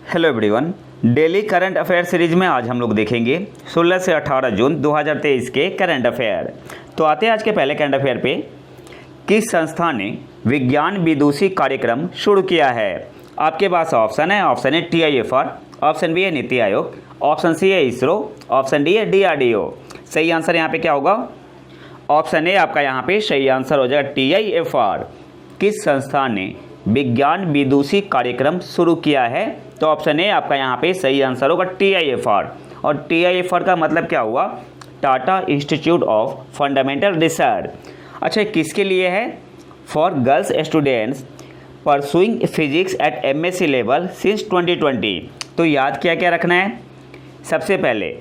Hello everyone. Daily current affair series में आज हम लोग देखेंगे 16 से 18 जून 2023 के करंट अफेयर। तो आते हैं आज के पहले करंट अफेयर पे। किस संस्था ने विज्ञान विदूषी कार्यक्रम शुरू किया है? आपके पास ऑप्शन है। Option A TIFR, option B है नीति आयोग, ऑप्शन सी है इसरो, ऑप्शन डी है DRDO। सही आंसर यहाँ पे क्या होगा? ऑप्शन ए आपका यहाँ पे सही आंसर हो जाएगा TIFR। किस संस्था ने विज्ञान विदूषी कार्यक्रम शुरू किया है? तो ऑप्शन ए आपका यहाँ पे सही आंसर होगा TIFR। और TIFR का मतलब क्या हुआ? Tata institute of fundamental research. अच्छा, किसके लिए है? For girls students pursuing physics at MSc level since 2020। तो याद क्या क्या रखना है? सबसे पहले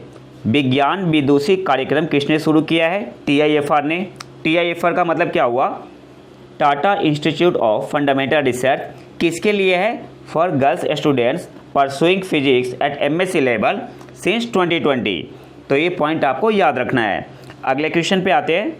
विज्ञान विदूषी कार्यक्रम किसने शुरू किया है? TIFR ने। TIFR का मतलब क्या हुआ? Tata institute of fundamental research. किसके लिए है? For girls students pursuing physics at MSc level since 2020। तो ये पॉइंट आपको याद रखना है। अगले क्वेश्चन पे आते हैं।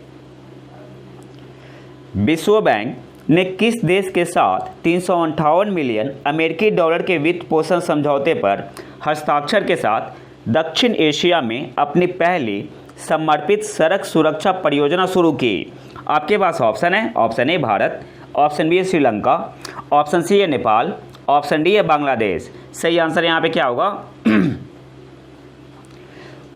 विश्व बैंक ने किस देश के साथ 358 मिलियन अमेरिकी डॉलर के वित्त पोषण समझौते पर हस्ताक्षर के साथ दक्षिण एशिया में अपनी पहली समर्पित सड़क सुरक्षा परियोजना शुरू की? आपके पास ऑप्शन है। Option A Bharat, option B है श्रीलंका, ऑप्शन सी है नेपाल, ऑप्शन डी है बांग्लादेश। सही आंसर यहाँ पे क्या होगा?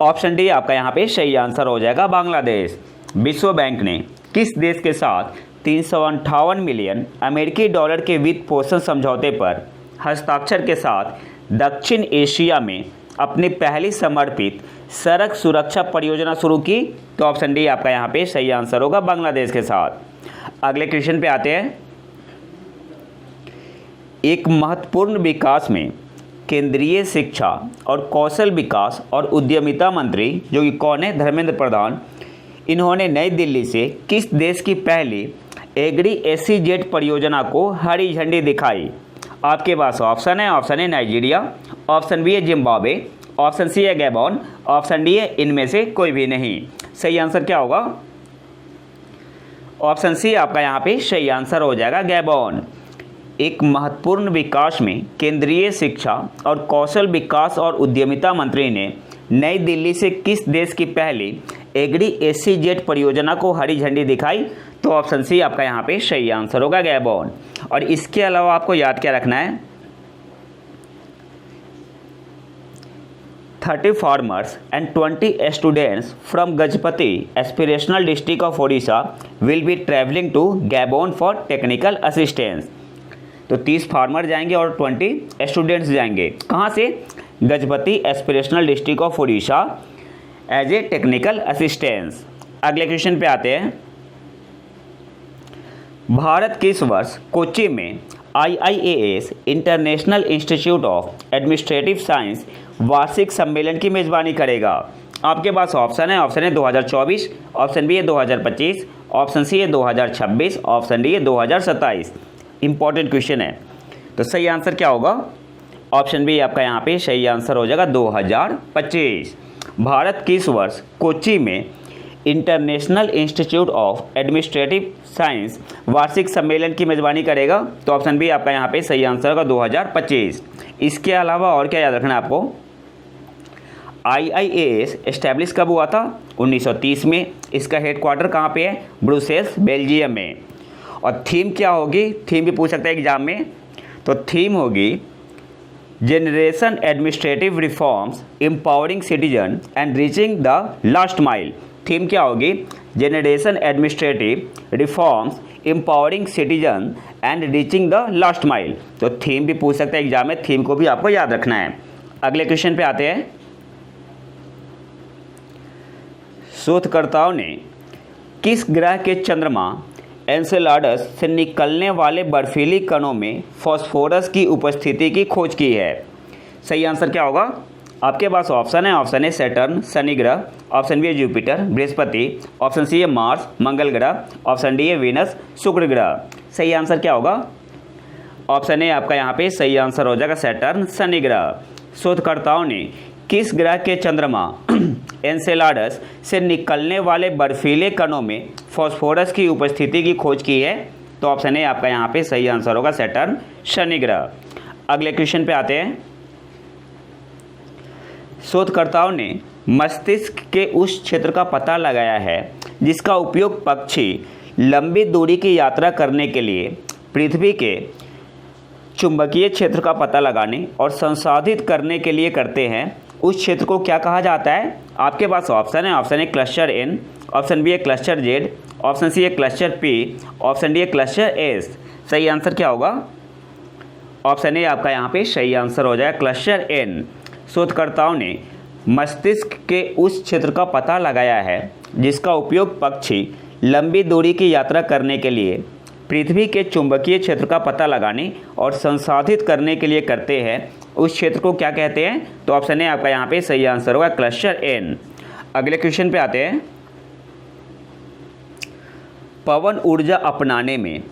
ऑप्शन डी आपका यहाँ पे सही आंसर हो जाएगा बांग्लादेश। विश्व बैंक ने किस देश के साथ 358 मिलियन अमेरिकी डॉलर के वित्त पोषण समझौते पर हस्ताक्षर के साथ दक्षिण एशिया में अपनी पहली समर्पित सड़क सुरक्षा परियोजना शुरू की? तो ऑप्शन डी आपका यहाँ पे सही आंसर होगा बांग्लादेश के साथ। अगले क्वेश्चन पे आते हैं। एक महत्वपूर्ण विकास में केंद्रीय शिक्षा और कौशल विकास और उद्यमिता मंत्री जो कि कौन है? धर्मेंद्र प्रधान। इन्होंने नई दिल्ली से किस देश की पहली एग्री SEZ परियोजना को हरी झंडी दिखाई? आपके पास ऑप्शन है। Option A Nigeria, option B है जिम्बाब्वे, ऑप्शन सी है गैबॉन, ऑप्शन डी है इनमें से कोई भी नहीं। सही आंसर क्या होगा? ऑप्शन सी आपका यहाँ पे सही आंसर हो जाएगा गैबॉन। एक महत्वपूर्ण विकास में केंद्रीय शिक्षा और कौशल विकास और उद्यमिता मंत्री ने नई दिल्ली से किस देश की पहली एग्री SEZ परियोजना को हरी झंडी दिखाई? तो ऑप्शन सी आपका यहाँ पे सही आंसर होगा गैबॉन। और इसके अलावा आपको याद क्या रखना है? 30 farmers and 20 students from Gajpati Aspirational District of Odisha will be traveling to Gabon for technical assistance। तो 30 फार्मर जाएंगे और 20 स्टूडेंट्स जाएंगे। कहाँ से? Gajapati aspirational district of Orissa as a technical assistance. अगले क्वेश्चन पे आते हैं। भारत किस वर्ष कोच्चि में IIAS international institute of administrative science वार्षिक सम्मेलन की मेजबानी करेगा? आपके पास ऑप्शन है। ऑप्शन है 2024, ऑप्शन बी है 2025, ऑप्शन सी है 2026, ऑप्शन डी है 2027। इंपॉर्टेंट क्वेश्चन है। तो सही आंसर क्या होगा? ऑप्शन बी आपका यहाँ पे सही आंसर हो जाएगा 2025। भारत किस वर्ष कोच्चि में international institute of administrative science वार्षिक सम्मेलन की मेजबानी करेगा? तो ऑप्शन बी आपका यहाँ पे सही आंसर होगा 2025। इसके अलावा और क्या याद रखना है आपको? IIAS एस्टैब्लिश कब हुआ था? 1930 में। इसका हेडक्वार्टर कहाँ पे है? ब्रुसेल्स, बेल्जियम में। और थीम क्या होगी? थीम भी पूछ सकता है एग्जाम में। तो थीम होगी generation administrative reforms empowering citizen and reaching the last mile. Theme क्या होगी? Generation administrative reforms empowering citizen and reaching the last mile. तो थीम भी पूछ सकता है एग्जाम में। थीम को भी आपको याद रखना है। अगले क्वेश्चन पे आते हैं। शोधकर्ताओं ने किस ग्रह के चंद्रमा एन्सेलाडस से निकलने वाले बर्फीली कणों में फॉस्फोरस की उपस्थिति की खोज की है? सही आंसर क्या होगा? आपके पास ऑप्शन है। ऑप्शन ए सैटर्न शनि ग्रह, ऑप्शन बी है जुपिटर बृहस्पति, ऑप्शन सी है मार्स मंगल ग्रह, ऑप्शन डी है वीनस शुक्र ग्रह। सही आंसर क्या होगा? ऑप्शन ए आपका यहाँ पे सही आंसर हो जाएगा सैटर्न शनि ग्रह। शोधकर्ताओं ने किस ग्रह के चंद्रमा एन्सेलाडस से निकलने वाले बर्फीले कणों में फॉस्फोरस की उपस्थिति की खोज की है? तो ऑप्शन ए आपका यहाँ पे सही आंसर होगा सैटर्न शनि ग्रह। अगले क्वेश्चन पे आते हैं। शोधकर्ताओं ने मस्तिष्क के उस क्षेत्र का पता लगाया है जिसका उपयोग पक्षी लंबी दूरी की यात्रा करने के लिए पृथ्वी के चुंबकीय क्षेत्र का पता लगाने और संसाधित करने के लिए करते हैं। उस क्षेत्र को क्या कहा जाता है? आपके पास ऑप्शन है। Option A cluster N, option B है क्लस्टर जेड, ऑप्शन सी है क्लस्टर पी, ऑप्शन डी है क्लस्टर एस। सही आंसर क्या होगा? ऑप्शन ए आपका यहाँ पे सही आंसर हो जाएगा, क्लस्टर एन। शोधकर्ताओं ने मस्तिष्क के उस क्षेत्र का पता लगाया है जिसका उपयोग पक्षी लंबी दूरी की यात्रा करने के लिए पृथ्वी के चुंबकीय क्षेत्र का पता लगाने और संसाधित करने के लिए करते हैं। उस क्षेत्र को क्या कहते हैं? तो ऑप्शन ए आपका यहाँ पे सही आंसर होगा, क्लस्टर एन। अगले क्वेश्चन पे आते हैं। पवन ऊर्जा अपनाने में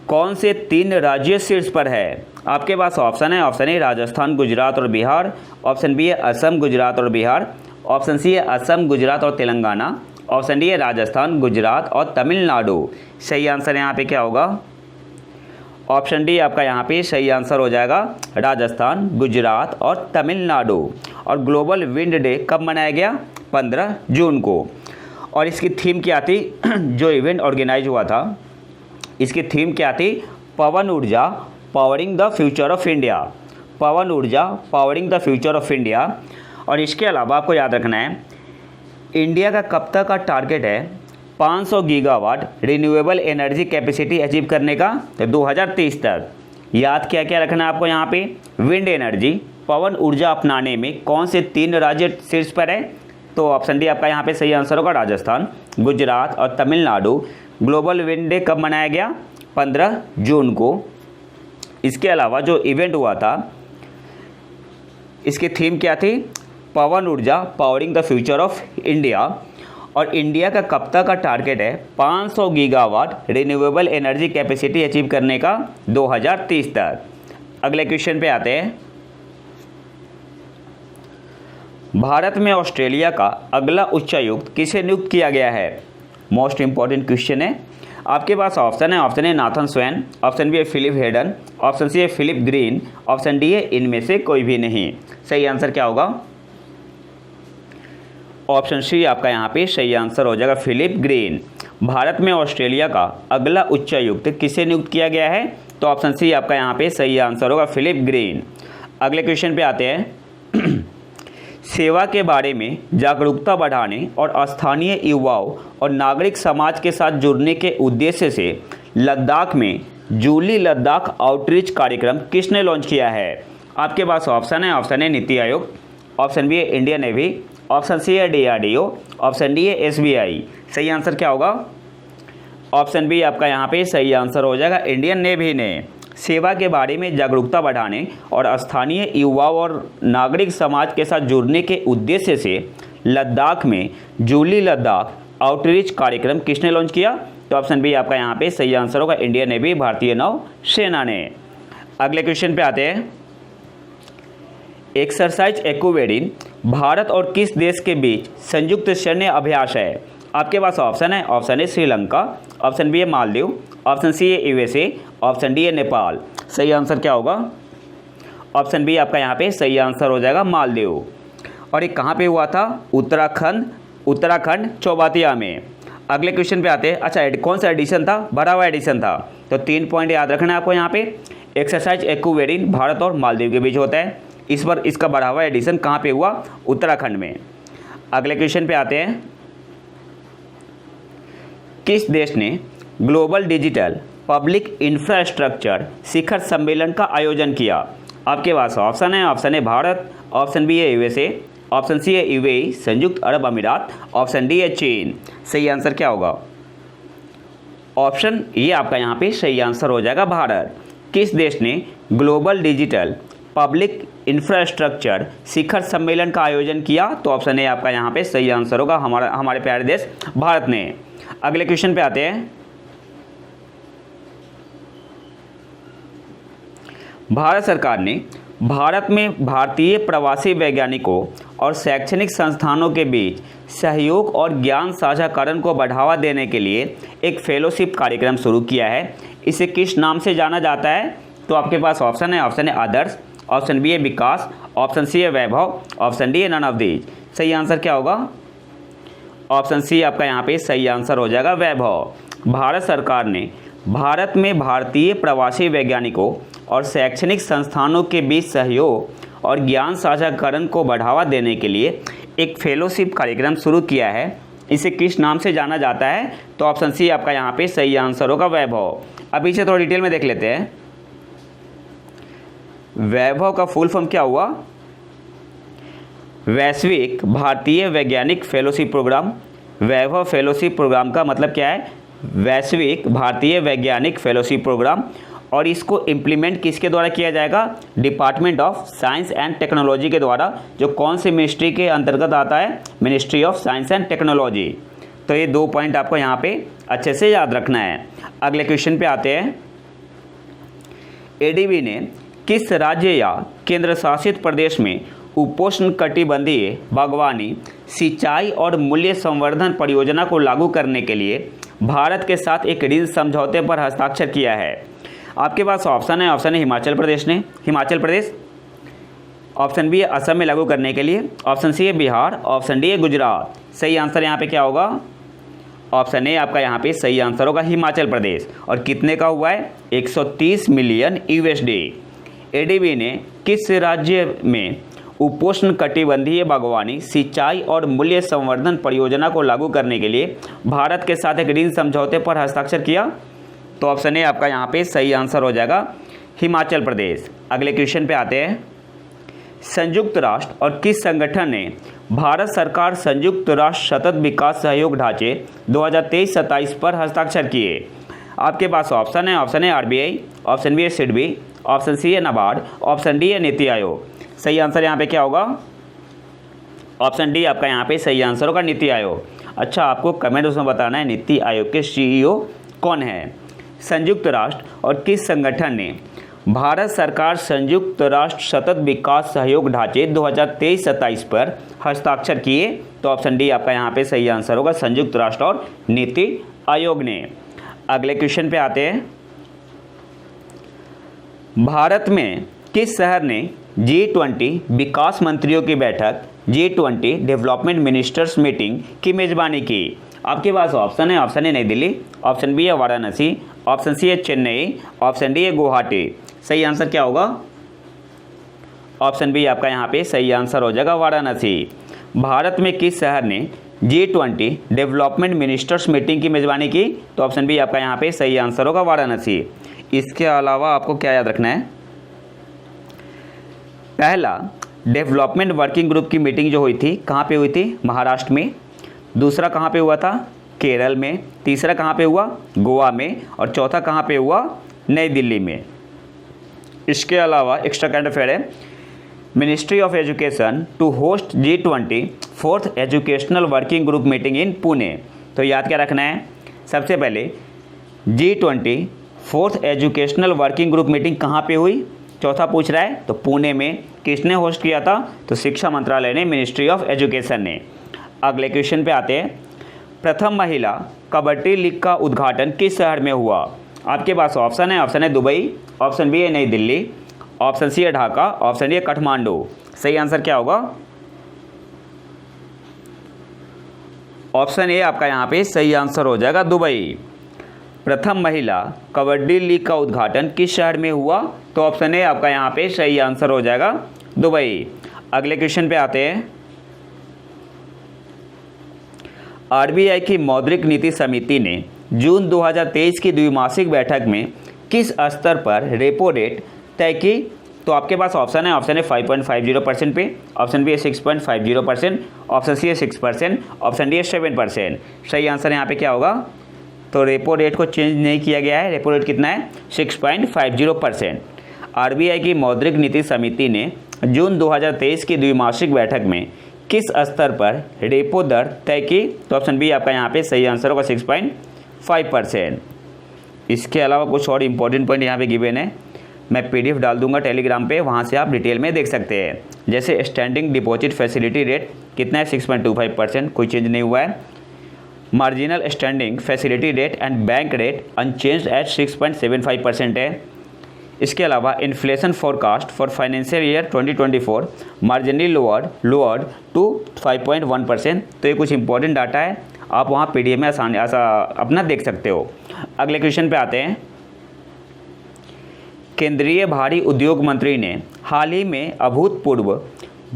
कौन से 3 राज्य शीर्ष पर है? आपके पास ऑप्शन है। ऑप्शन ए राजस्थान, गुजरात और बिहार, ऑप्शन बी है असम, गुजरात और बिहार, ऑप्शन सी है असम, गुजरात और तेलंगाना, ऑप्शन डी है राजस्थान, गुजरात और तमिलनाडु। सही आंसर यहाँ पे क्या होगा? ऑप्शन डी आपका यहाँ पे सही आंसर हो जाएगा, राजस्थान, गुजरात और तमिलनाडु। और ग्लोबल विंड डे कब मनाया गया? 15 जून को। और इसकी थीम क्या थी? जो इवेंट ऑर्गेनाइज हुआ था इसकी थीम क्या थी? पवन ऊर्जा powering the future of India. पवन ऊर्जा powering the future of India. और इसके अलावा आपको याद रखना है, इंडिया का कब तक का टारगेट है 500 gigawatt renewable energy capacity achieve करने का? तो 2030 तक। याद क्या क्या रखना है आपको यहाँ पे? विंड एनर्जी, पवन ऊर्जा अपनाने में कौन से 3 राज्य शीर्ष पर है? तो ऑप्शन डी आपका यहाँ पे सही आंसर होगा, राजस्थान, गुजरात और तमिलनाडु। ग्लोबल विंड डे कब मनाया गया? 15 जून को। इसके अलावा जो इवेंट हुआ था इसकी थीम क्या थी? पवन ऊर्जा powering the future of India. और इंडिया का कब तक का टारगेट है 500 gigawatt renewable energy capacity achieve करने का? 2030 तक। अगले क्वेश्चन पे आते हैं। भारत में ऑस्ट्रेलिया का अगला उच्चायुक्त किसे नियुक्त किया गया है? मोस्ट इंपॉर्टेंट क्वेश्चन है। आपके पास ऑप्शन है। Option A Nathan Swain, option B है फिलिप हेडन, ऑप्शन सी है फिलिप ग्रीन, ऑप्शन डी है इनमें से कोई भी नहीं। सही आंसर क्या होगा? ऑप्शन सी आपका यहाँ पे सही आंसर हो जाएगा, फिलिप ग्रीन। भारत में ऑस्ट्रेलिया का अगला उच्चायुक्त किसे नियुक्त किया गया है? तो ऑप्शन सी आपका यहाँ पे सही आंसर होगा, फिलिप ग्रीन। अगले क्वेश्चन पे आते हैं। सेवा के बारे में जागरूकता बढ़ाने और स्थानीय युवाओं और नागरिक समाज के साथ जुड़ने के उद्देश्य से लद्दाख में जूली लद्दाख आउटरीच कार्यक्रम किसने लॉन्च किया है? आपके पास ऑप्शन है। ऑप्शन ए नीति आयोग, ऑप्शन बी है इंडियन नेवी, ऑप्शन सी है DRDO, ऑप्शन डी है SBI। सही आंसर क्या होगा? ऑप्शन बी आपका यहाँ पे सही आंसर हो जाएगा, इंडियन नेवी ने सेवा के बारे में जागरूकता बढ़ाने और स्थानीय युवाओं और नागरिक समाज के साथ जुड़ने के उद्देश्य से लद्दाख में जूली लद्दाख आउटरीच कार्यक्रम किसने लॉन्च किया? तो ऑप्शन बी आपका यहाँ पे सही आंसर होगा, इंडियन नेवी, भारतीय नौ सेना ने। अगले क्वेश्चन पे आते हैं। एक्सरसाइज एक्वेरिन भारत और किस देश के बीच संयुक्त सैन्य अभ्यास है? आपके पास ऑप्शन है। Option A Sri Lanka, option B है मालदीव, ऑप्शन सी है USA, ऑप्शन डी है नेपाल। सही आंसर क्या होगा? ऑप्शन बी आपका यहाँ पे सही आंसर हो जाएगा, मालदीव। और ये कहाँ पे हुआ था? उत्तराखंड चौबातिया में। अगले क्वेश्चन पे आते हैं। अच्छा, कौन सा एडिशन था? भरा हुआ एडिशन था। तो 3 पॉइंट याद रखना है आपको यहाँ पे। एक्सरसाइज एक्वेरिन भारत और मालदीव के बीच होता है। इस पर इसका बढ़ा हुआ एडिशन कहाँ पे हुआ? उत्तराखंड में। अगले क्वेश्चन पे आते हैं। किस देश ने ग्लोबल डिजिटल पब्लिक इंफ्रास्ट्रक्चर शिखर सम्मेलन का आयोजन किया? आपके पास ऑप्शन है। Option A Bharat, option B है USA, ऑप्शन सी है UAE संयुक्त अरब अमीरात, ऑप्शन डी है चीन। सही आंसर क्या होगा? ऑप्शन ये आपका यहाँ पे सही आंसर हो जाएगा, भारत। किस देश ने ग्लोबल डिजिटल पब्लिक इंफ्रास्ट्रक्चर शिखर सम्मेलन का आयोजन किया? तो ऑप्शन ए आपका यहाँ पे सही आंसर होगा, हमारे प्यारे देश भारत ने। अगले क्वेश्चन पे आते हैं। भारत सरकार ने भारत में भारतीय प्रवासी वैज्ञानिकों और शैक्षणिक संस्थानों के बीच सहयोग और ज्ञान साझाकरण को बढ़ावा देने के लिए एक फेलोशिप कार्यक्रम शुरू किया है। इसे किस नाम से जाना जाता है? तो आपके पास ऑप्शन है। ऑप्शन है आदर्श, ऑप्शन बी है विकास, ऑप्शन सी है वैभव, ऑप्शन डी है नन ऑफ दीज। सही आंसर क्या होगा? ऑप्शन सी आपका यहाँ पे सही आंसर हो जाएगा वैभव। भारत सरकार ने भारत में भारतीय प्रवासी वैज्ञानिकों और शैक्षणिक संस्थानों के बीच सहयोग और ज्ञान साझाकरण को बढ़ावा देने के लिए एक फेलोशिप कार्यक्रम शुरू किया है। इसे किस नाम से जाना जाता है? तो ऑप्शन सी आपका यहाँ पे सही आंसर होगा वैभव। अब इसे थोड़ा डिटेल में देख लेते हैं। वैभव का फुल फॉर्म क्या हुआ? वैश्विक भारतीय वैज्ञानिक फेलोशिप प्रोग्राम। वैभव फेलोशिप प्रोग्राम का मतलब क्या है? वैश्विक भारतीय वैज्ञानिक फेलोशिप प्रोग्राम। और इसको इम्प्लीमेंट किसके द्वारा किया जाएगा? Department of science and technology के द्वारा, जो कौन सी मिनिस्ट्री के अंतर्गत आता है? Ministry of science and technology. तो ये 2 पॉइंट आपको यहाँ पे अच्छे से याद रखना है। अगले क्वेश्चन पे आते हैं। एडीबी ने किस राज्य या केंद्र शासित प्रदेश में उपोष्ण कटिबंधीय बागवानी, सिंचाई और मूल्य संवर्धन परियोजना को लागू करने के लिए भारत के साथ एक ऋण समझौते पर हस्ताक्षर किया है? आपके पास ऑप्शन है। ऑप्शन है हिमाचल प्रदेश ने, हिमाचल प्रदेश। ऑप्शन बी है असम में लागू करने के लिए, ऑप्शन सी है बिहार, ऑप्शन डी है गुजरात। सही आंसर यहाँ पे क्या होगा? ऑप्शन ए आपका यहाँ पे सही आंसर होगा हिमाचल प्रदेश। और कितने का हुआ है? 130 मिलियन यूएसडी। एडीबी ने किस राज्य में उपोष्ण कटिबंधीय बागवानी, सिंचाई और मूल्य संवर्धन परियोजना को लागू करने के लिए भारत के साथ एक ऋण समझौते पर हस्ताक्षर किया? तो ऑप्शन ए आपका यहाँ पे सही आंसर हो जाएगा हिमाचल प्रदेश। अगले क्वेश्चन पे आते हैं। संयुक्त राष्ट्र और किस संगठन ने भारत सरकार संयुक्त राष्ट्र सतत विकास सहयोग ढांचे 2023-27 पर हस्ताक्षर किए? आपके पास ऑप्शन है। ऑप्शन है आरबीआई, ऑप्शन बी है सिडबी, ऑप्शन सी है नाबार्ड, ऑप्शन डी है नीति आयोग। सही आंसर यहाँ पे क्या होगा? ऑप्शन डी आपका यहाँ पे सही आंसर होगा नीति आयोग। अच्छा, आपको कमेंट उसमें बताना है नीति आयोग के सीईओ कौन है। संयुक्त राष्ट्र और किस संगठन ने भारत सरकार संयुक्त राष्ट्र सतत विकास सहयोग ढांचे 2023-27 पर हस्ताक्षर किए? तो ऑप्शन डी आपका यहाँ पे सही आंसर होगा संयुक्त राष्ट्र और नीति आयोग ने। अगले क्वेश्चन पे आते हैं। भारत में किस शहर ने G20 विकास मंत्रियों की बैठक, G20 डेवलपमेंट मिनिस्टर्स मीटिंग की मेजबानी की? आपके पास ऑप्शन है। ऑप्शन ए नई दिल्ली, ऑप्शन बी है वाराणसी, ऑप्शन सी है चेन्नई, ऑप्शन डी है गुवाहाटी। सही आंसर क्या होगा? ऑप्शन बी आपका यहाँ पे सही आंसर हो जाएगा वाराणसी। भारत में किस शहर ने G20 डेवलपमेंट मिनिस्टर्स मीटिंग की मेजबानी की? तो ऑप्शन बी आपका यहाँ पे सही आंसर होगा वाराणसी। इसके अलावा आपको क्या याद रखना है? पहला डेवलपमेंट वर्किंग ग्रुप की मीटिंग जो हुई थी, कहाँ पे हुई थी? महाराष्ट्र में। दूसरा कहाँ पे हुआ था? केरल में। तीसरा कहाँ पे हुआ? गोवा में। और चौथा कहाँ पे हुआ? नई दिल्ली में। इसके अलावा एक्स्ट्रा करंट अफेयर है। Ministry of education to host G20 4th educational working group meeting in Pune. तो याद क्या रखना है? सबसे पहले G20 4th educational working group meeting कहाँ पे हुई? चौथा पूछ रहा है तो पुणे में। किसने होस्ट किया था? तो शिक्षा मंत्रालय ने, मिनिस्ट्री ऑफ एजुकेशन ने। अगले क्वेश्चन पे आते हैं। प्रथम महिला कबड्डी लीग का उद्घाटन किस शहर में हुआ? आपके पास ऑप्शन है। ऑप्शन है दुबई, ऑप्शन बी है नई दिल्ली, ऑप्शन सी है ढाका, ऑप्शन डी है काठमांडू। सही आंसर क्या होगा? ऑप्शन ए आपका यहाँ पे सही आंसर हो जाएगा दुबई। प्रथम महिला कबड्डी लीग का उद्घाटन किस शहर में हुआ? तो ऑप्शन ए आपका यहाँ पे सही आंसर हो जाएगा दुबई। अगले क्वेश्चन पे आते हैं। आरबीआई की मौद्रिक नीति समिति ने जून 2023 की द्विमासिक बैठक में किस स्तर पर रेपो रेट तय की? तो आपके पास ऑप्शन है। ऑप्शन है 5.50% पे, ऑप्शन बी है 6.50%, ऑप्शन सी है 6%, ऑप्शन डी है 7%। सही आंसर यहाँ पे क्या होगा? तो रेपो रेट को चेंज नहीं किया गया है। रेपो रेट कितना है? 6.50%। आरबीआई की मौद्रिक नीति समिति ने जून 2023 की द्विमासिक बैठक में किस स्तर पर रेपो दर तय की? तो ऑप्शन बी आपका यहाँ पे सही आंसर होगा 6.5%। इसके अलावा कुछ और इंपॉर्टेंट पॉइंट यहाँ पे गिवन है। मैं पीडीएफ डाल दूंगा टेलीग्राम पे, वहाँ से आप डिटेल में देख सकते हैं। जैसे स्टैंडिंग डिपॉजिट फैसिलिटी रेट कितना है? 6.25%, कोई चेंज नहीं हुआ है। Marginal standing facility rate and bank rate unchanged at 6.75% है। इसके अलावा inflation forecast for financial year 2024 marginally lowered to 5.1%। तो ये कुछ इंपॉर्टेंट डाटा है, आप वहाँ PDF में आसानी अपना देख सकते हो। अगले क्वेश्चन पे आते हैं। केंद्रीय भारी उद्योग मंत्री ने हाल ही में अभूतपूर्व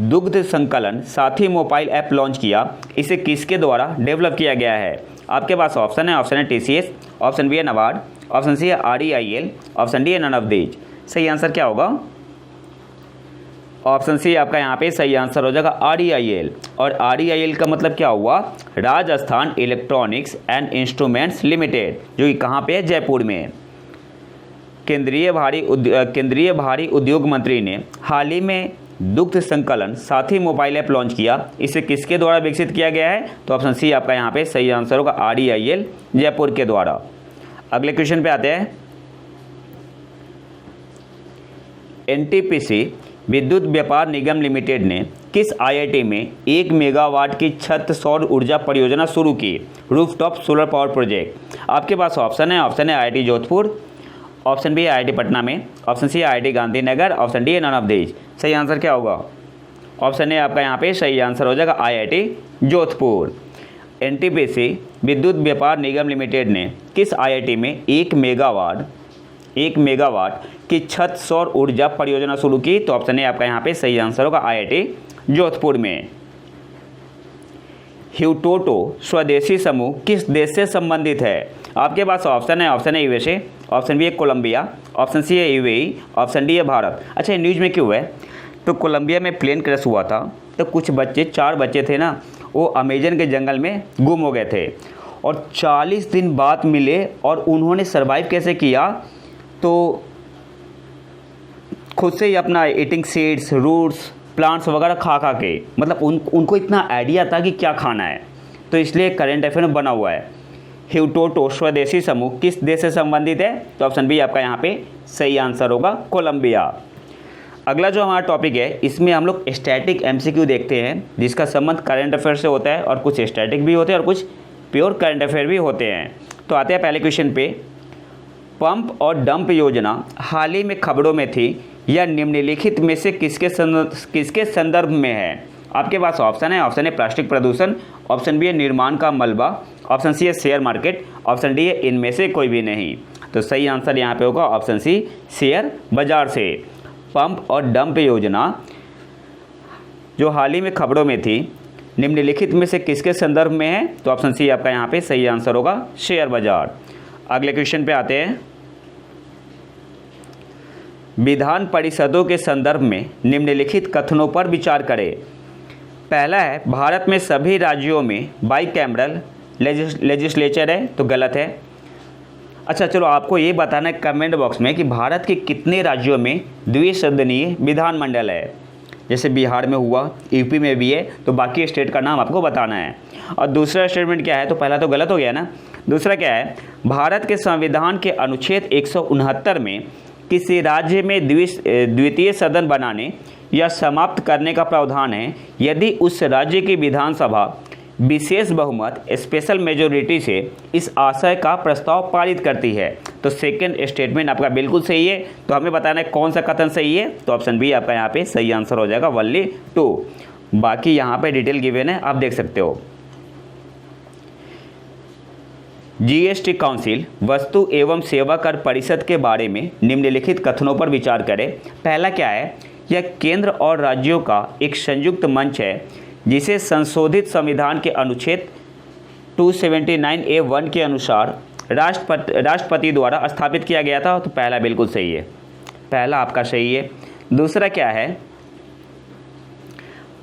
दुग्ध संकलन साथी मोबाइल ऐप लॉन्च किया। इसे किसके द्वारा डेवलप किया गया है? आपके पास ऑप्शन है TCS, ऑप्शन बी है नाबार्ड, ऑप्शन सी है RDIL, ऑप्शन डी है नन ऑफ दीज। सही आंसर क्या होगा? ऑप्शन सी आपका यहाँ पे सही आंसर हो जाएगा RDIL। और RDIL का मतलब क्या हुआ? Rajasthan electronics and instruments limited, जो कि कहाँ पे है? जयपुर में। केंद्रीय भारी उद्योग मंत्री ने हाल ही में दुग्ध संकलन साथी मोबाइल ऐप लॉन्च किया। इसे किसके द्वारा विकसित किया गया है? तो ऑप्शन सी आपका यहाँ पे सही आंसर होगा RDIL, जयपुर के द्वारा। अगले क्वेश्चन पे आते हैं। NTPC विद्युत व्यापार निगम लिमिटेड ने किस IIT में 1 मेगावाट की छत सौर ऊर्जा परियोजना शुरू की? Rooftop solar power project. आपके पास ऑप्शन है IIT Jodhpur, option B IIT Patna में, option C IIT Gandhinagar, option D है नन ऑफ दीज। सही आंसर क्या होगा? ऑप्शन ए आपका यहाँ पे सही आंसर हो जाएगा IIT जोधपुर। NTPC विद्युत व्यापार निगम लिमिटेड ने किस IIT में 1 मेगावाट की छत सौर ऊर्जा परियोजना शुरू की? तो ऑप्शन ए आपका यहाँ पे सही आंसर होगा IIT जोधपुर में। ह्यूटोटो स्वदेशी समूह किस देश से संबंधित है? आपके पास ऑप्शन है USA, ऑप्शन बी है कोलंबिया, ऑप्शन सी है UAE, ऑप्शन डी है भारत। अच्छा, न्यूज़ में क्यों है? तो कोलंबिया में प्लेन क्रैश हुआ था, तो कुछ बच्चे 4 बच्चे थे ना, वो अमेजन के जंगल में गुम हो गए थे और 40 दिन बाद मिले। और उन्होंने सरवाइव कैसे किया? तो खुद से ही अपना ईटिंग सीड्स, रूट्स, प्लांट्स वगैरह खा के, मतलब उनको इतना आइडिया था कि क्या खाना है, तो इसलिए करंट अफेयर में बना हुआ है। ह्यूटोटो स्वदेशी समूह किस देश से संबंधित है? तो ऑप्शन बी आपका यहाँ पे सही आंसर होगा कोलंबिया। अगला जो हमारा टॉपिक है, इसमें हम लोग स्टैटिक MCQ देखते हैं, जिसका संबंध करंट अफेयर से होता है और कुछ स्टैटिक भी होते हैं और कुछ प्योर करंट अफेयर भी होते हैं। तो आते हैं पहले क्वेश्चन पे। पंप और डंप योजना हाल ही में खबरों में थी, यह निम्नलिखित में से किसके संदर्भ में है? आपके पास ऑप्शन है प्लास्टिक प्रदूषण, ऑप्शन बी है निर्माण का मलबा, ऑप्शन सी है शेयर मार्केट, ऑप्शन डी है इनमें से कोई भी नहीं। तो सही आंसर यहाँ पे होगा ऑप्शन सी, शेयर बाजार से। पंप और डंप योजना जो हाल ही में खबरों में थी, निम्नलिखित में से किसके संदर्भ में है? तो ऑप्शन सी आपका यहाँ पे सही आंसर होगा शेयर बाजार। अगले क्वेश्चन पे आते हैं। विधान परिषदों के संदर्भ में निम्नलिखित कथनों पर विचार करें। पहला है, भारत में सभी राज्यों में बाईकैमरल लेजिस्लेचर है, तो गलत है। अच्छा चलो, आपको ये बताना है कमेंट बॉक्स में कि भारत के कितने राज्यों में द्विसदनीय विधानमंडल है। जैसे बिहार में हुआ, यूपी में भी है, तो बाकी स्टेट का नाम आपको बताना है। और दूसरा स्टेटमेंट क्या है? तो पहला तो गलत हो गया ना। दूसरा क्या है? भारत के संविधान के अनुच्छेद 169 में किसी राज्य में द्वितीय सदन बनाने या समाप्त करने का प्रावधान है यदि उस राज्य की विधानसभा विशेष बहुमत स्पेशल मेजोरिटी से इस आशय का प्रस्ताव पारित करती है। तो सेकंड स्टेटमेंट आपका बिल्कुल सही है। तो हमें बताना है कौन सा कथन सही है। तो ऑप्शन बी आपका यहाँ पे सही आंसर हो जाएगा ओनली 2। बाकी यहाँ पे डिटेल गिवन है, आप देख सकते हो। जीएसटी काउंसिल वस्तु एवं सेवा कर परिषद के बारे में निम्नलिखित कथनों पर विचार करें। पहला क्या है? यह केंद्र और राज्यों का एक संयुक्त मंच है जिसे संशोधित संविधान के अनुच्छेद 279A1 के अनुसार राष्ट्रपति द्वारा स्थापित किया गया था। तो पहला बिल्कुल सही है, पहला आपका सही है। दूसरा क्या है?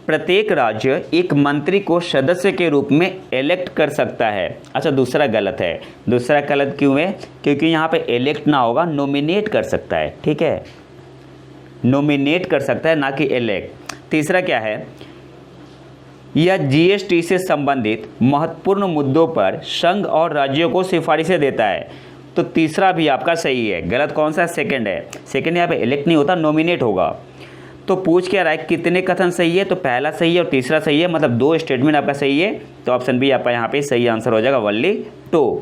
प्रत्येक राज्य एक मंत्री को सदस्य के रूप में इलेक्ट कर सकता है। अच्छा, दूसरा गलत है। दूसरा गलत क्यों है? क्योंकि यहाँ पे इलेक्ट ना होगा, नॉमिनेट कर सकता है। ठीक है, नॉमिनेट कर सकता है, ना कि इलेक्ट। तीसरा क्या है? यह जीएसटी से संबंधित महत्वपूर्ण मुद्दों पर संघ और राज्यों को सिफारिशें देता है। तो तीसरा भी आपका सही है। गलत कौन सा? सेकंड है। सेकंड यहाँ पे इलेक्ट नहीं होता, नॉमिनेट होगा। तो पूछ क्या रहा है कितने कथन सही है? तो पहला सही है और तीसरा सही है, मतलब 2 स्टेटमेंट आपका सही है। तो ऑप्शन बी आपका यहाँ पे सही आंसर हो जाएगा ओनली 2।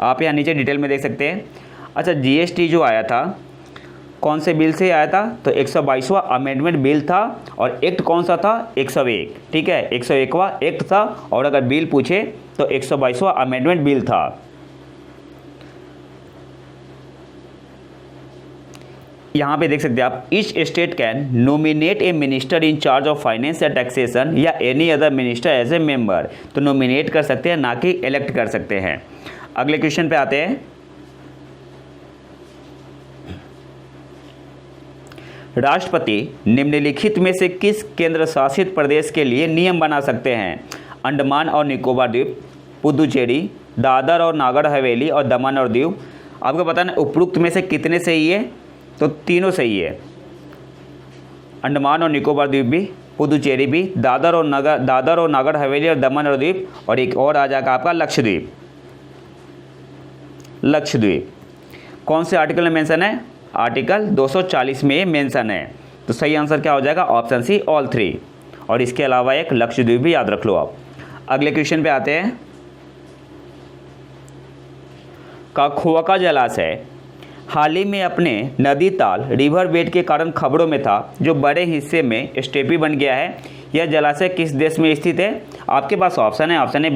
आप यहाँ नीचे डिटेल में देख सकते हैं। अच्छा, जीएसटी जो आया था कौन से बिल से आया था? तो 122वां अमेंडमेंट बिल था। और एक्ट कौन सा था? 101। ठीक है, 101वां एक्ट था। और अगर बिल पूछे तो 122वां अमेंडमेंट बिल था। यहाँ पे देख सकते हैं आप, each state can nominate a minister in charge of finance या टैक्सेशन या any other minister as a member. तो नोमिनेट कर सकते हैं, ना कि इलेक्ट कर सकते हैं। अगले क्वेश्चन पे आते हैं। राष्ट्रपति निम्नलिखित में से किस केंद्र शासित प्रदेश के लिए नियम बना सकते हैं? अंडमान और निकोबार द्वीप, पुदुचेरी, दादर और नागर हवेली और दमन और दीव। आपको पता है उपरोक्त में से कितने सही है? तो तीनों सही है। अंडमान और निकोबार द्वीप भी, पुदुचेरी भी, दादर और नागर हवेली और दमन और द्वीप, और एक और आ जाएगा आपका लक्षद्वीप। लक्षद्वीप कौन से आर्टिकल में मेंशन है? आर्टिकल 240 में मेंशन है। तो सही आंसर क्या हो जाएगा? Option C, all 3। और इसके अलावा एक लक्षद्वीप भी याद रख लो आप। अगले क्वेश्चन पे आते हैं। कखुआ जलाशय हाल ही में अपने नदी ताल रिवर बेड के कारण खबरों में था, जो बड़े हिस्से में स्टेपी बन गया है। यह जलाशय किस देश में स्थित है? आपके पास ऑप्शन है। Option A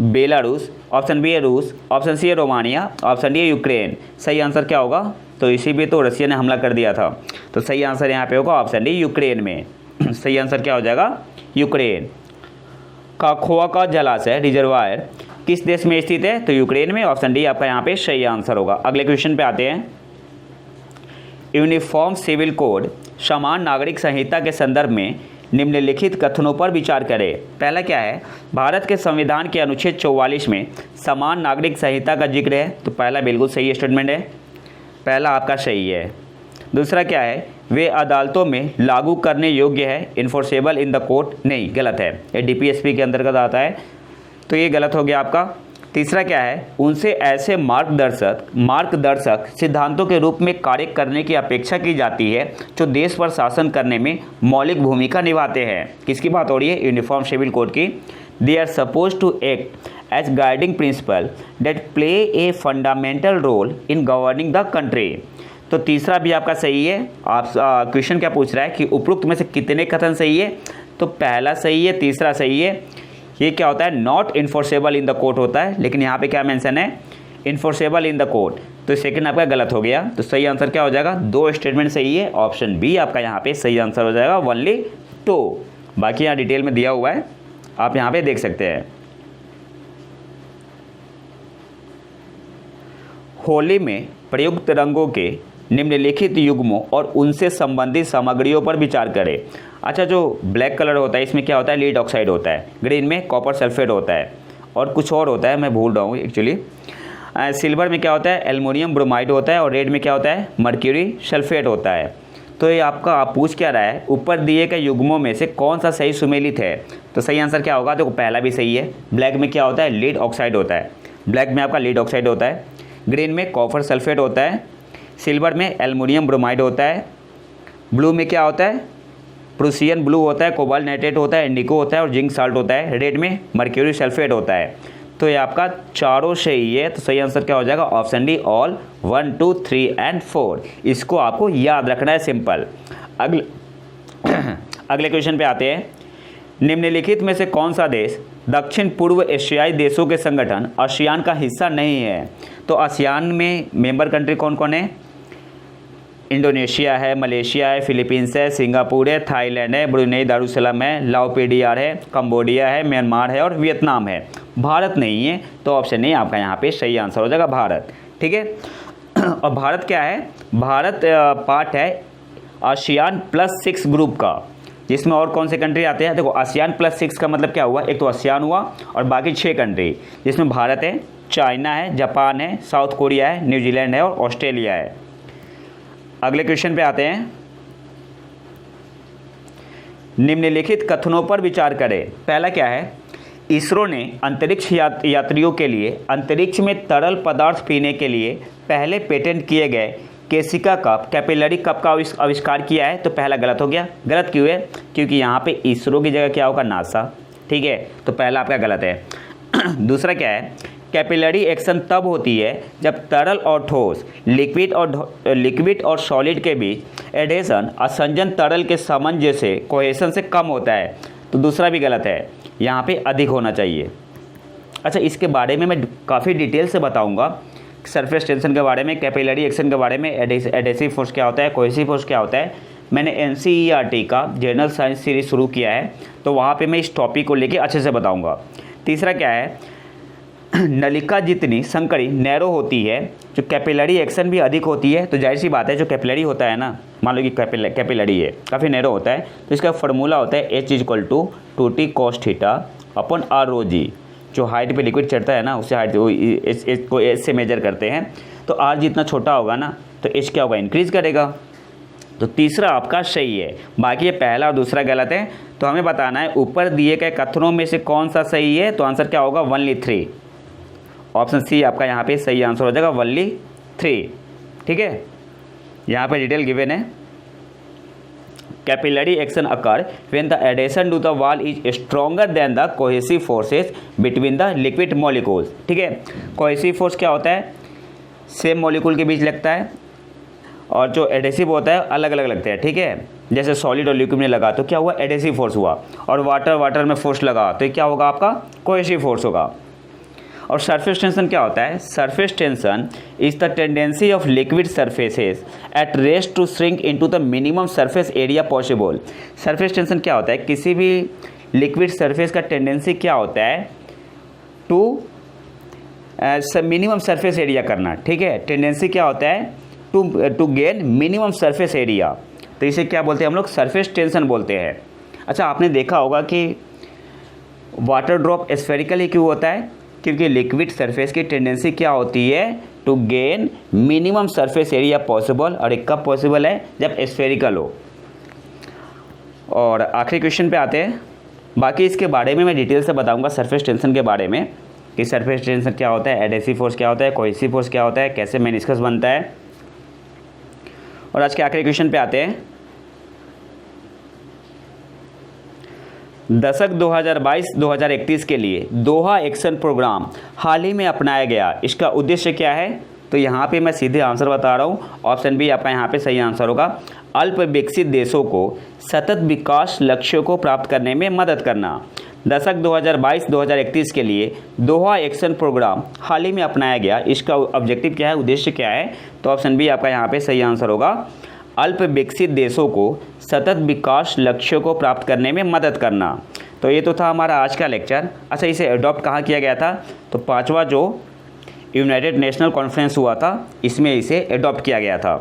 Belarus, option B है रूस, ऑप्शन सी है रोमानिया, ऑप्शन डी है यूक्रेन। सही आंसर क्या होगा? तो इसी पे तो रशिया ने हमला कर दिया था। तो सही आंसर यहाँ पे होगा ऑप्शन डी, यूक्रेन में। सही आंसर क्या हो जाएगा? यूक्रेन। कखुआ का जलाशय रिजर्वायर किस देश में स्थित है? तो यूक्रेन में। ऑप्शन डी आपका यहाँ पे सही आंसर होगा। अगले क्वेश्चन पे आते हैं। यूनिफॉर्म सिविल कोड समान नागरिक संहिता के संदर्भ में निम्नलिखित कथनों पर विचार करें। पहला क्या है? भारत के संविधान के अनुच्छेद 44 में समान नागरिक संहिता का जिक्र है। तो पहला बिल्कुल सही स्टेटमेंट है, पहला आपका सही है। दूसरा क्या है? वे अदालतों में लागू करने योग्य है, इन्फोर्सेबल इन द कोर्ट। नहीं, गलत है, ये DPSP के अंतर्गत आता है, तो ये गलत हो गया आपका। तीसरा क्या है? उनसे ऐसे मार्गदर्शक सिद्धांतों के रूप में कार्य करने की अपेक्षा की जाती है जो देश पर शासन करने में मौलिक भूमिका निभाते हैं। किसकी बात हो रही है? यूनिफॉर्म सिविल कोड की। They are suppose to act as guiding principle that play a fundamental role in governing the country. तो तीसरा भी आपका सही है। आप क्वेश्चन क्या पूछ रहा है कि उपरोक्त में से कितने कथन सही है? तो पहला सही है, तीसरा सही है। ये क्या होता है? Not enforceable in the court होता है, लेकिन यहाँ पे क्या मेंशन है? Enforceable in the court. तो सेकंड आपका गलत हो गया। तो सही आंसर क्या हो जाएगा? 2 स्टेटमेंट सही है, ऑप्शन बी आपका यहाँ पे सही आंसर हो जाएगा, ओनली 2। बाकी यहाँ डिटेल में दिया हुआ है, आप यहाँ पे देख सकते हैं। होली में प्रयुक्त रंगों के निम्नलिखित युग्मों और उनसे संबंधित सामग्रियों पर विचार करें। अच्छा, जो ब्लैक कलर होता है इसमें क्या होता है? लीड ऑक्साइड होता है। ग्रीन में कॉपर सल्फेट होता है, और कुछ और होता है, मैं भूल रहा हूँ एक्चुअली। सिल्वर में क्या होता है? एल्युमिनियम ब्रोमाइड होता है, और रेड में क्या होता है? मर्क्यूरी सल्फेट होता है। तो ये आपका आप पूछ क्या रहा है? ऊपर दिए गए युग्मों में से कौन सा सही सुमेलित है? तो सही आंसर क्या होगा? देखो पहला भी सही है। ब्लैक में क्या होता है? लीड ऑक्साइड होता है, ब्लैक में आपका लीड ऑक्साइड होता है। ग्रीन में कॉपर सल्फेट होता है। सिल्वर में एल्युमिनियम ब्रोमाइड होता है। ब्लू में क्या होता है? प्रूसियन ब्लू होता है, कोबाल्ट नाइट्रेट होता है, इंडिको होता है, और जिंक साल्ट होता है। रेड में मर्क्यूरी सल्फेट होता है। तो ये आपका चारों सही है। तो सही आंसर क्या हो जाएगा? Option D, all 1, 2, 3 and 4। इसको आपको याद रखना है, सिंपल। अगले क्वेश्चन पे आते हैं। निम्नलिखित में से कौन सा देश दक्षिण पूर्व एशियाई देशों के संगठन आसियान का हिस्सा नहीं है? तो आसियान में मेंबर कंट्री कौन कौन है? इंडोनेशिया है, मलेशिया है, फिलीपींस है, सिंगापुर है, थाईलैंड है, ब्रुनेई दारुसलाम है, लाओ PDR है, कंबोडिया है, म्यांमार है, और वियतनाम है। भारत नहीं है। तो ऑप्शन नहीं आपका यहाँ पे सही आंसर हो जाएगा, भारत। ठीक है। और भारत क्या है? भारत पार्ट है आसियान +6 ग्रुप का, जिसमें और कौन से कंट्री आते हैं? देखो आसियान +6 का मतलब क्या हुआ? एक तो आसियान हुआ और बाकी 6 कंट्री, जिसमें भारत है, चाइना है, जापान है, साउथ कोरिया है, न्यूजीलैंड है, और ऑस्ट्रेलिया है। अगले क्वेश्चन पे आते हैं। निम्नलिखित कथनों पर विचार करें। पहला क्या है? इसरो ने अंतरिक्ष यात्रियों के लिए अंतरिक्ष में तरल पदार्थ पीने के लिए पहले पेटेंट किए गए केसिका कप, कैपिलरी कप का आविष्कार किया है। तो पहला गलत हो गया। गलत क्यों है? क्योंकि यहाँ पे इसरो की जगह क्या होगा? नासा। ठीक है, तो पहला आपका गलत है। दूसरा क्या है? कैपिलरी एक्शन तब होती है जब तरल और ठोस, लिक्विड और सॉलिड के बीच एडेशन आसंजन तरल के सामंजस्य से कोहेशन से कम होता है। तो दूसरा भी गलत है, यहाँ पे अधिक होना चाहिए। अच्छा, इसके बारे में मैं काफ़ी डिटेल से बताऊंगा, सरफेस टेंशन के बारे में, कैपिलरी एक्शन के बारे में, एडेसिव फोर्स क्या होता है, कोहेसिव फोर्स क्या होता है। मैंने NCERT का जनरल साइंस सीरीज शुरू किया है, तो वहाँ पे मैं इस टॉपिक को लेके अच्छे से बताऊंगा। तीसरा क्या है, नलिका जितनी संकरी नैरो होती है, जो कैपिलरी एक्शन भी अधिक होती है। तो जाहिर सी बात है, जो कैपिलरी होता है ना, मान लो कि कैपिलरी है, काफ़ी नैरो होता है, तो इसका फार्मूला होता है H = 2T cos थीटा अपन r/g। जो हाइट पे लिक्विड चढ़ता है ना, उससे हाइट को H से मेजर करते हैं। तो r जितना छोटा होगा ना, तो H क्या होगा, इंक्रीज़ करेगा। तो तीसरा आपका सही है, बाकी ये पहला और दूसरा गलत है। तो हमें बताना है ऊपर दिए गए कथनों में से कौन सा सही है। तो आंसर क्या होगा, ओनली 3। ऑप्शन सी आपका यहाँ पे सही आंसर हो जाएगा, ओनली 3। ठीक है, यहाँ पे डिटेल गिवन है। Capillary action occur when the adhesion to the wall is stronger than the cohesive forces between the liquid molecules. ठीक है, कोहेसिव फोर्स क्या होता है, सेम मॉलिक्यूल के बीच लगता है, और जो एडेसिव होता है अलग अलग लगते हैं। ठीक है, जैसे सॉलिड और लिक्विड में लगा तो क्या हुआ, एडेसिव फोर्स हुआ, और वाटर में फोर्स लगा तो क्या होगा, आपका कोहेसिव फोर्स होगा। और सरफेस टेंशन क्या होता है, surface tension is the tendency of liquid surfaces at rest to shrink into the minimum surface area possible. Surface tension क्या होता है, किसी भी लिक्विड सरफेस का टेंडेंसी क्या होता है, टू मिनिमम सरफेस एरिया करना। ठीक है, टेंडेंसी क्या होता है, to gain minimum surface area. तो इसे क्या बोलते हैं हम लोग, सरफेस टेंशन बोलते हैं। अच्छा, आपने देखा होगा कि वाटर ड्रॉप स्फेरिकली क्यों होता है, क्योंकि लिक्विड सरफेस की टेंडेंसी क्या होती है, to gain minimum surface area possible, और एक कब पॉसिबल है, जब स्फेरिकल हो। और आखिरी क्वेश्चन पे आते हैं। बाकी इसके बारे में मैं डिटेल से बताऊंगा, सरफेस टेंशन के बारे में, कि सरफेस टेंशन क्या होता है, एडेसिव फोर्स क्या होता है, कोहेसिव फोर्स क्या होता है, कैसे मेनिस्कस बनता है। और आज के आखिरी क्वेश्चन पे आते हैं। दशक 2022-2031 के लिए दोहा एक्शन प्रोग्राम हाल ही में अपनाया गया, इसका उद्देश्य क्या है। तो यहाँ पे मैं सीधे आंसर बता रहा हूँ, ऑप्शन बी आपका यहाँ पे सही आंसर होगा। अल्प विकसित देशों को सतत विकास लक्ष्यों को प्राप्त करने में मदद करना। दशक 2022-2031 के लिए दोहा एक्शन प्रोग्राम हाल ही में अपनाया गया, इसका ऑब्जेक्टिव क्या है, उद्देश्य क्या है। तो ऑप्शन बी आपका यहाँ पे सही आंसर होगा, अल्प विकसित देशों को सतत विकास लक्ष्यों को प्राप्त करने में मदद करना। तो ये तो था हमारा आज का लेक्चर। अच्छा, इसे अडॉप्ट कहाँ किया गया था, तो 5वां जो यूनाइटेड नेशनल कॉन्फ्रेंस हुआ था, इसमें इसे अडॉप्ट किया गया था।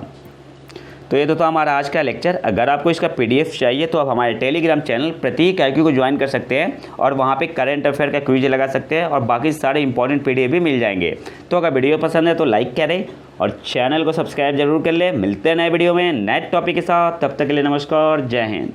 तो ये तो था हमारा आज का लेक्चर। अगर आपको इसका PDF चाहिए तो आप हमारे टेलीग्राम चैनल प्रतीक IQ को ज्वाइन कर सकते हैं, और वहाँ पे करंट अफेयर का क्विज लगा सकते हैं, और बाकी सारे इंपॉर्टेंट PDF भी मिल जाएंगे। तो अगर वीडियो पसंद है तो लाइक करें और चैनल को सब्सक्राइब जरूर कर लें। मिलते हैं नए वीडियो में नए टॉपिक के साथ, तब तक के लिए नमस्कार, जय हिंद।